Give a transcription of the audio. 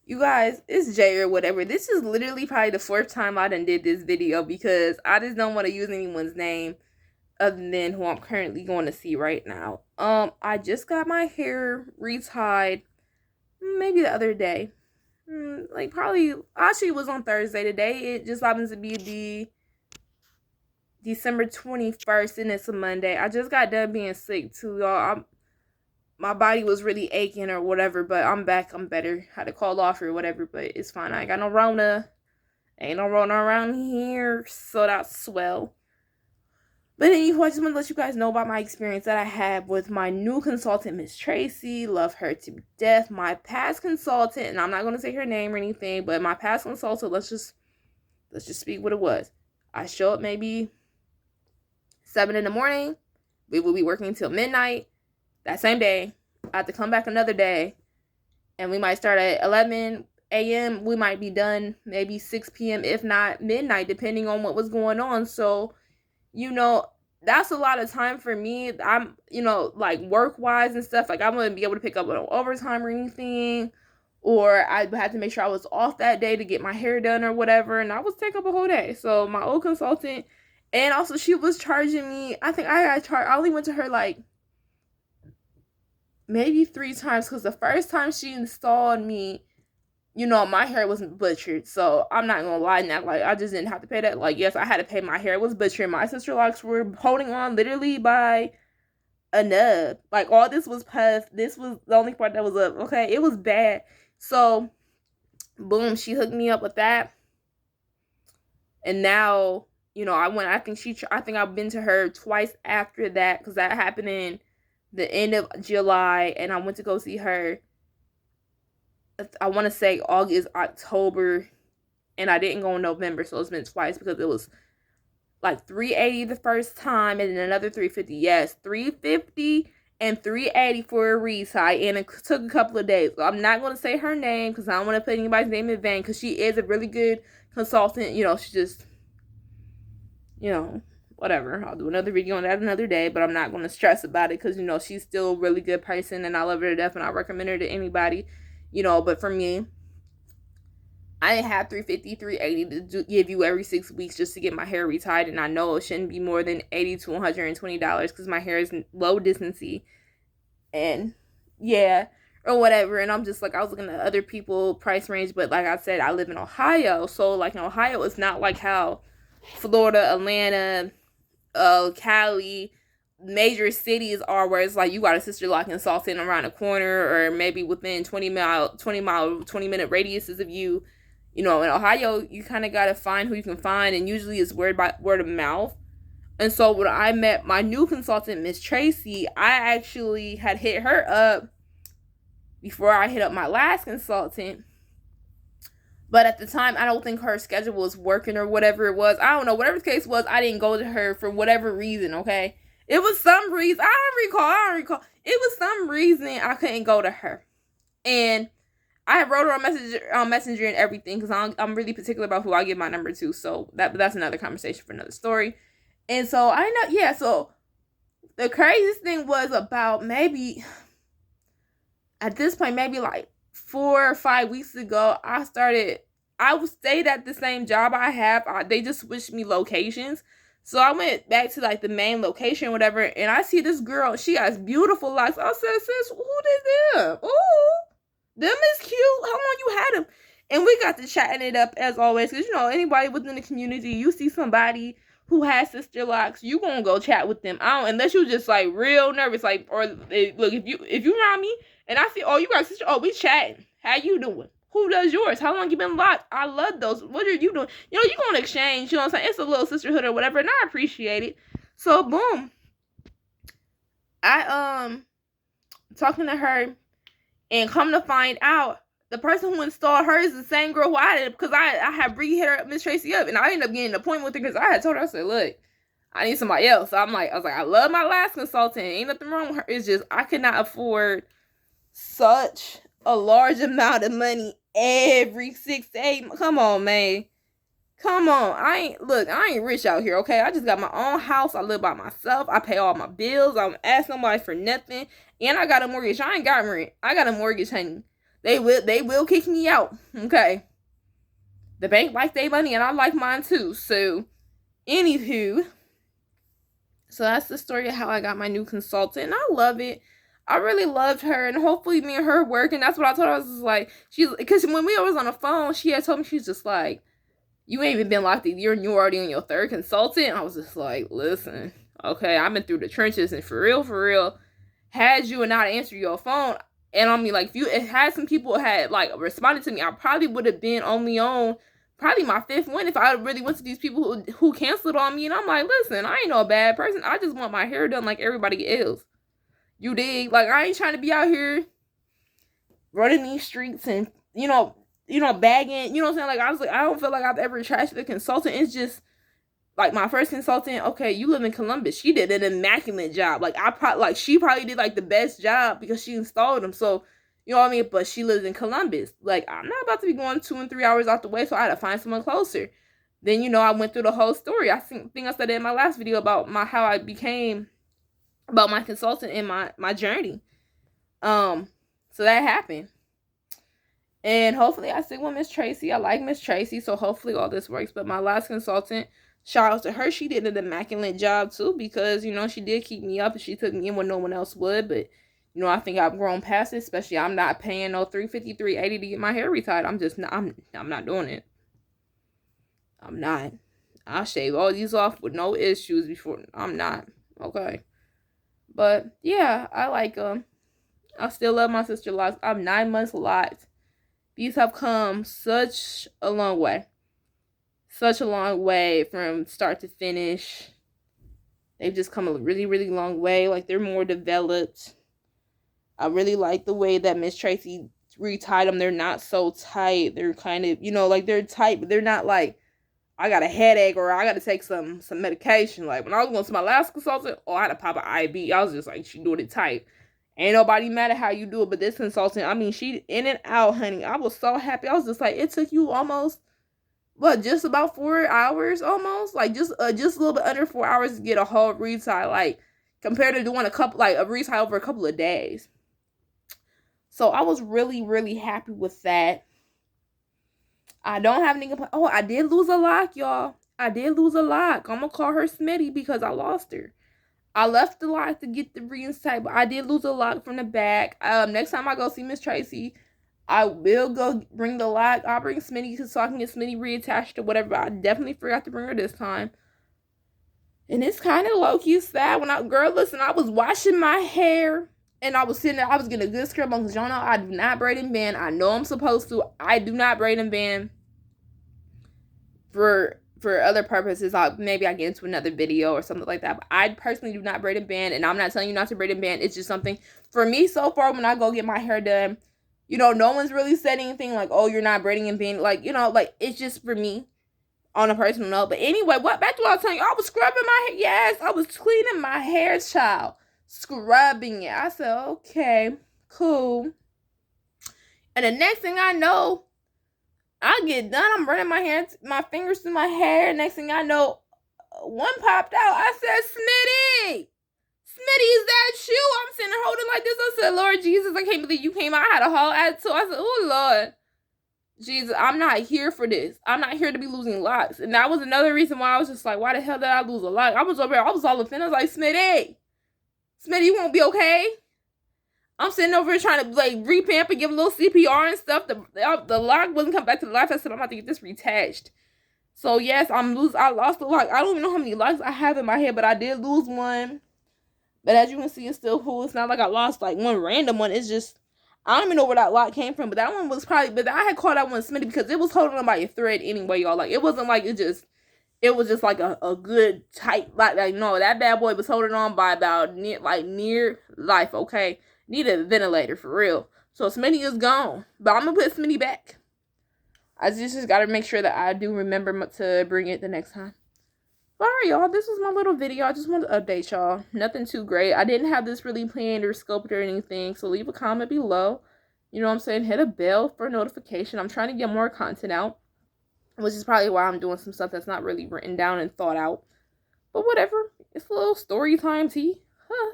You guys, it's Jay or whatever. This is literally probably the fourth time I done did this video because I just don't want to use anyone's name other than who I'm currently going to see right now. I just got my hair retied maybe the other day. Like probably actually it was on Thursday today. It just happens to be the December 21st and it's a Monday. I just got done being sick too, y'all. My body was really aching or whatever, but I'm back. I'm better. Had to call off or whatever, but it's fine. I ain't got no Rona. Ain't no Rona around here, so that's swell. But anyway, I just want to let you guys know about my experience that I had with my new consultant, Miss Tracy. Love her to death. My past consultant, and I'm not going to say her name or anything, but my past consultant, let's just speak what it was. I show up maybe 7 in the morning. We will be working until midnight. That same day, I have to come back another day, and we might start at 11 a.m. We might be done maybe 6 p.m., if not midnight, depending on what was going on. So, that's a lot of time for me. I'm, like work-wise and stuff, like I wouldn't be able to pick up on overtime or anything, or I had to make sure I was off that day to get my hair done or whatever, and I was take up a whole day. So my old consultant, and also she was charging me, I think I only went to her like maybe 3 times because the first time she installed me, my hair wasn't butchered. So I'm not gonna lie now, like I just didn't have to pay that. Like, yes, I had to pay. My hair was butchered. My sister locks were holding on literally by a nub. Like all this was puff. This was the only part that was up. Okay, it was bad. So boom, she hooked me up with that. And now, I think I've been to her twice after that because that happened in the end of July, and I went to go see her, I want to say August, October, and I didn't go in November, so it's been twice because it was like $380 the first time and then another $350. Yes, $350 and $380 for a retie, and it took a couple of days. So I'm not going to say her name because I don't want to put anybody's name in vain because she is a really good consultant. She just, whatever. I'll do another video on that another day, but I'm not going to stress about it because, she's still a really good person and I love her to death and I recommend her to anybody, but for me, I didn't have 350, 380 to give you every 6 weeks just to get my hair retied, and I know it shouldn't be more than $80 to $120 because my hair is low distancy, and yeah, or whatever. And I'm just like, I was looking at other people price range, but like I said, I live in Ohio, so like in Ohio, it's not like how Florida, Atlanta, Cali, major cities are, where it's like you got a sister lock consultant around the corner or maybe within 20 minute radiuses of you. In Ohio, you kind of got to find who you can find, and usually it's word of mouth. And so when I met my new consultant, Miss Tracy, I actually had hit her up before I hit up my last consultant. But at the time, I don't think her schedule was working or whatever it was. I don't know. Whatever the case was, I didn't go to her for whatever reason, okay? It was some reason. I don't recall. It was some reason I couldn't go to her. And I wrote her on Messenger and everything because I'm really particular about who I give my number to. So that's another conversation for another story. And so I know, yeah. So the craziest thing was about maybe at this point, maybe like 4 or 5 weeks ago, I stayed at the same job I have. They just switched me locations. So I went back to like the main location, whatever, and I see this girl. She has beautiful locks. I said, sis, who did them? Oh, them is cute. How long you had them? And we got to chatting it up as always. Because, anybody within the community, you see somebody who has sister locks, you gonna go chat with them. Unless you just like real nervous, like, or look, if you around me and I see, oh, you got sister, oh, we chatting. How you doing? Who does yours? How long you been locked? I love those. What are you doing? You gonna exchange, what I'm saying? It's a little sisterhood or whatever, and I appreciate it. So boom. I talking to her, and come to find out, the person who installed her is the same girl who I did, because I had Bree hit her, Miss Tracy up, and I ended up getting an appointment with her because I had told her, I said, look, I need somebody else. So I was like, I love my last consultant. Ain't nothing wrong with her. It's just I could not afford such a large amount of money every 6 to 8. Come on, man. Come on. I ain't rich out here, okay? I just got my own house. I live by myself. I pay all my bills. I don't ask nobody for nothing. And I got a mortgage. I ain't got rent. I got a mortgage, honey. They will kick me out. Okay. The bank like their money and I like mine too. So, anywho, so that's the story of how I got my new consultant. And I love it. I really loved her, and hopefully me and her work. And that's what I told her. I was just like, because when we was on the phone, she had told me, she's just like, you ain't even been locked a year and you're already on your third consultant. I was just like, listen, okay, I've been through the trenches, and for real, had you and not answer your phone, and I mean, like, if you it had some people had like responded to me, I probably would have been only on probably my fifth one if I really went to these people who canceled on me. And I'm like, listen, I ain't no bad person. I just want my hair done like everybody else. You dig? Like, I ain't trying to be out here running these streets and, bagging, you know what I'm saying? Like, I was like, I don't feel like I've ever trashed a consultant. It's just, like, my first consultant, okay, you live in Columbus. She did an immaculate job. Like, she probably did, like, the best job because she installed them. So, you know what I mean? But she lives in Columbus. Like, I'm not about to be going 2 and 3 hours out the way, so I had to find someone closer. Then, I went through the whole story. I think I said it in my last video about how I became, about my consultant and my journey. So that happened. And hopefully I stick with Miss Tracy. I like Miss Tracy, so hopefully all this works. But my last consultant, shout out to her. She did an immaculate job too, because, she did keep me up and she took me in when no one else would. But, I think I've grown past it, especially I'm not paying no $350, $380 to get my hair retied. I'm just not, I'm not doing it. I'm not. I'll shave all these off with no issues before. I'm not. Okay. But yeah, I like them. I still love my sister locks. I'm 9 months locked. These have come such a long way. Such a long way from start to finish. They've just come a really, really long way. Like, they're more developed. I really like the way that Miss Tracy retied them. They're not so tight. They're kind of, like, they're tight, but they're not like, I got a headache or I got to take some medication. Like, when I was going to my last consultant, I had to pop an IV. I was just like, she doing it tight. Ain't nobody mad at how you do it, but this consultant, I mean, she in and out, honey. I was so happy. I was just like, it took you almost, just about 4 hours almost? Like, just a little bit under 4 hours to get a whole retie, like, compared to doing a retie over a couple of days. So I was really, really happy with that. I don't have any complaints. Oh, I did lose a lock, y'all. I did lose a lock. I'm going to call her Smitty because I lost her. I left the lock to get the reinstate, but I did lose a lock from the back. Next time I go see Miss Tracy, I will go bring the lock. I'll bring Smitty so I can get Smitty reattached or whatever. But I definitely forgot to bring her this time. And it's kind of low-key sad when I was washing my hair and I was sitting there. I was getting a good scrub on because y'all know I do not braid and bend. I know I'm supposed to. I do not braid and bend for other purposes. Maybe I get into another video or something like that. But I personally do not braid and bend, and I'm not telling you not to braid and bend. It's just something for me so far when I go get my hair done. No one's really said anything like, oh, you're not braiding and bending. Like, it's just for me on a personal note. But anyway, back to what I was telling you. I was scrubbing my hair. Yes, I was cleaning my hair, child. Scrubbing it. I said, okay, cool. And the next thing I know, I get done. I'm running my fingers through my hair. Next thing I know, one popped out. I said, Smitty, is that you? I'm sitting there holding like this. I said, Lord Jesus, I can't believe you came out. I had a whole attitude. I said, oh, Lord Jesus, I'm not here for this. I'm not here to be losing locks. And that was another reason why I was just like, why the hell did I lose a lock? I was over here. I was all offended. I was like, Smitty, you won't be okay? I'm sitting over here trying to, like, revamp and give a little CPR and stuff. The lock wasn't coming back to life. I said, I'm about to get this reattached. So, yes, I lost the lock. I don't even know how many locks I have in my head, but I did lose one. But as you can see, it's still full. It's not like I lost, like, one random one. It's just, I don't even know where that lock came from. But that one was probably, but I had called that one Smitty because it was holding on by a thread anyway, y'all. Like, it wasn't like it was just like a good tight lock. Like, no, that bad boy was holding on by about near life, okay? Needed a ventilator for real. So Smitty is gone. But I'm going to put Smitty back. I just got to make sure that I do remember to bring it the next time. But alright, y'all. This was my little video. I just wanted to update y'all. Nothing too great. I didn't have this really planned or scoped or anything. So leave a comment below. You know what I'm saying? Hit a bell for notification. I'm trying to get more content out. Which is probably why I'm doing some stuff that's not really written down and thought out. But whatever. It's a little story time tea. Huh.